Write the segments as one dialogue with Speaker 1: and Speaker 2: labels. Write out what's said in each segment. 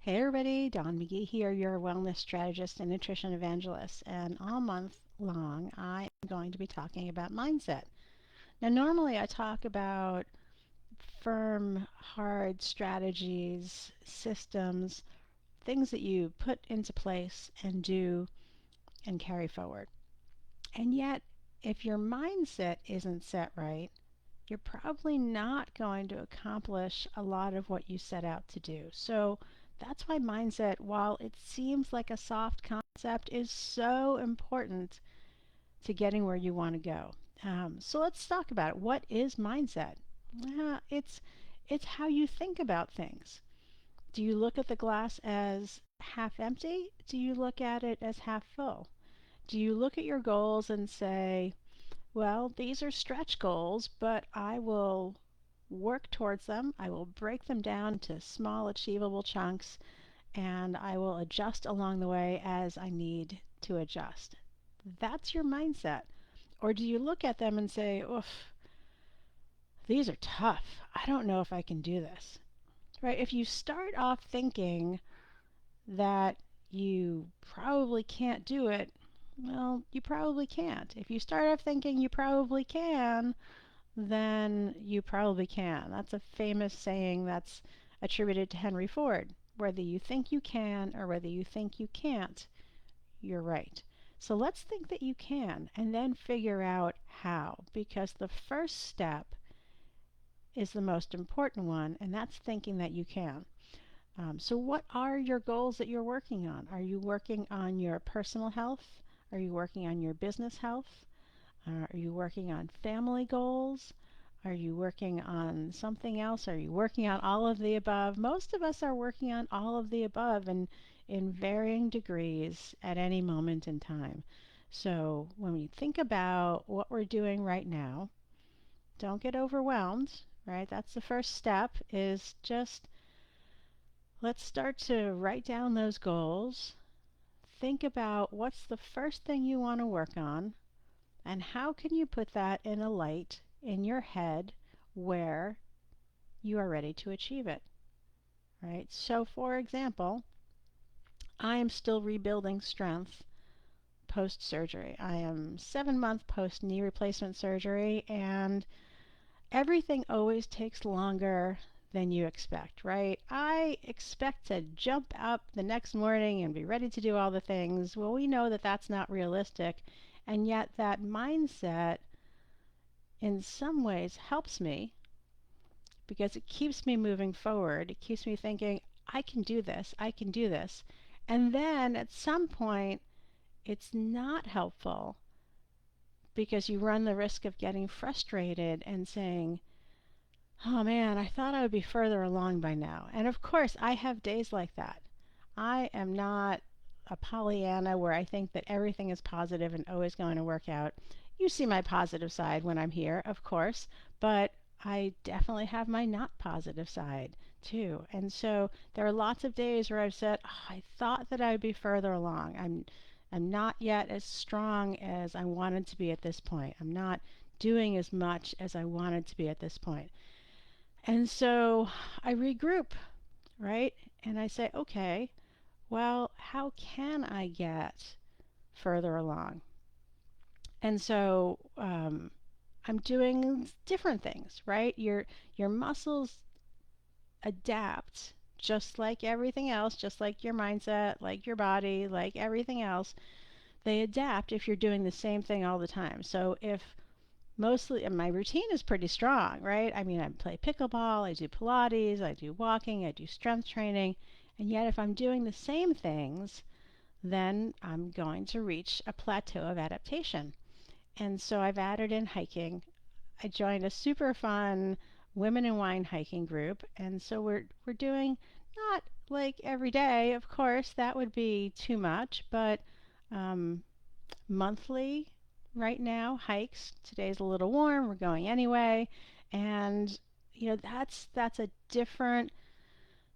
Speaker 1: Hey everybody, Dawn McGee here, your wellness strategist and nutrition evangelist. And all month long, I am going to be talking about mindset. Now, normally I talk about firm, hard strategies, systems, things that you put into place and do and carry forward. And yet, if your mindset isn't set right, you're probably not going to accomplish a lot of what you set out to do. So that's why mindset, while it seems like a soft concept, is so important to getting where you want to go. So let's talk about it. What is mindset? It's how you think about things. Do you look at the glass as half empty? Do you look at it as half full? Do you look at your goals and say, well, these are stretch goals, but I will work towards them. I will break them down to small, achievable chunks, and I will adjust along the way as I need to adjust. That's your mindset. Or do you look at them and say, oof, these are tough. I don't know if I can do this. Right? If you start off thinking that you probably can't do it, well, you probably can't. If you start off thinking you probably can, then you probably can. That's a famous saying that's attributed to Henry Ford. Whether you think you can or whether you think you can't, you're right. So let's think that you can and then figure out how, because the first step is the most important one, and that's thinking that you can. So, what are your goals that you're working on? Are you working on your personal health? Are you working on your business health? Are you working on family goals? Are you working on something else? Are you working on all of the above? Most of us are working on all of the above and in varying degrees at any moment in time. So when we think about what we're doing right now, don't get overwhelmed, right? That's the first step is just let's start to write down those goals. Think about what's the first thing you want to work on and how can you put that in a light in your head where you are ready to achieve it, right? So, for example, I am still rebuilding strength post surgery. I am 7 months post knee replacement surgery, and everything always takes longer than you expect, right? I expect to jump up the next morning and be ready to do all the things. Well, we know that that's not realistic, and yet that mindset in some ways helps me because it keeps me moving forward. It keeps me thinking, I can do this, I can do this. And then at some point, it's not helpful because you run the risk of getting frustrated and saying, oh man, I thought I would be further along by now. And of course, I have days like that. I am not a Pollyanna where I think that everything is positive and always going to work out. You see my positive side when I'm here, of course, but I definitely have my not positive side too. And so there are lots of days where I've said, oh, I thought that I would be further along. I'm not yet as strong as I wanted to be at this point. I'm not doing as much as I wanted to be at this point. And so I regroup, right? And I say, okay, well, how can I get further along? And so I'm doing different things, right? Your muscles adapt just like everything else, just like your mindset, like your body, like everything else. They adapt if you're doing the same thing all the time. So if mostly and my routine is pretty strong, right? I mean, I play pickleball, I do Pilates, I do walking, I do strength training, and yet if I'm doing the same things, then I'm going to reach a plateau of adaptation. And so I've added in hiking. I joined a super fun women in wine hiking group, and so we're doing not like every day, of course, that would be too much, but um, monthly right now hikes. Today's a little warm, we're going anyway, and that's a different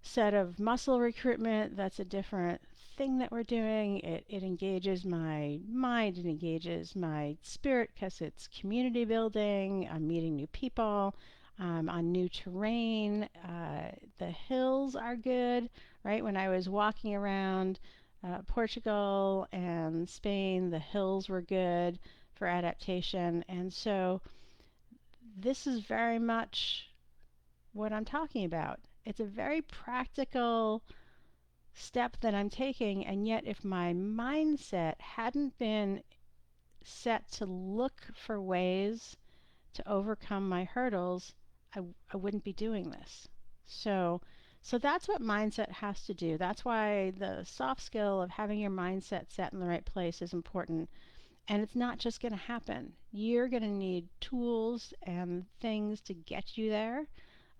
Speaker 1: set of muscle recruitment. That's a different thing that we're doing. It engages my mind, it engages my spirit because it's community building. I'm meeting new people. on new terrain. The hills are good, right? When I was walking around Portugal and Spain, the hills were good for adaptation. And so this is very much what I'm talking about. It's a very practical step that I'm taking, and yet if my mindset hadn't been set to look for ways to overcome my hurdles, I wouldn't be doing this. So, so that's what mindset has to do. That's why the soft skill of having your mindset set in the right place is important. And it's not just going to happen. You're going to need tools and things to get you there.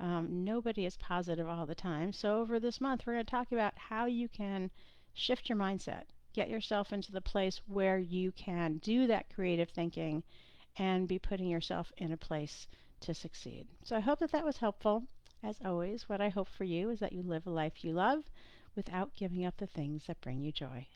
Speaker 1: Nobody is positive all the time. So, over this month, we're going to talk about how you can shift your mindset, get yourself into the place where you can do that creative thinking and be putting yourself in a place to succeed. So, I hope that that was helpful. As always, what I hope for you is that you live a life you love without giving up the things that bring you joy.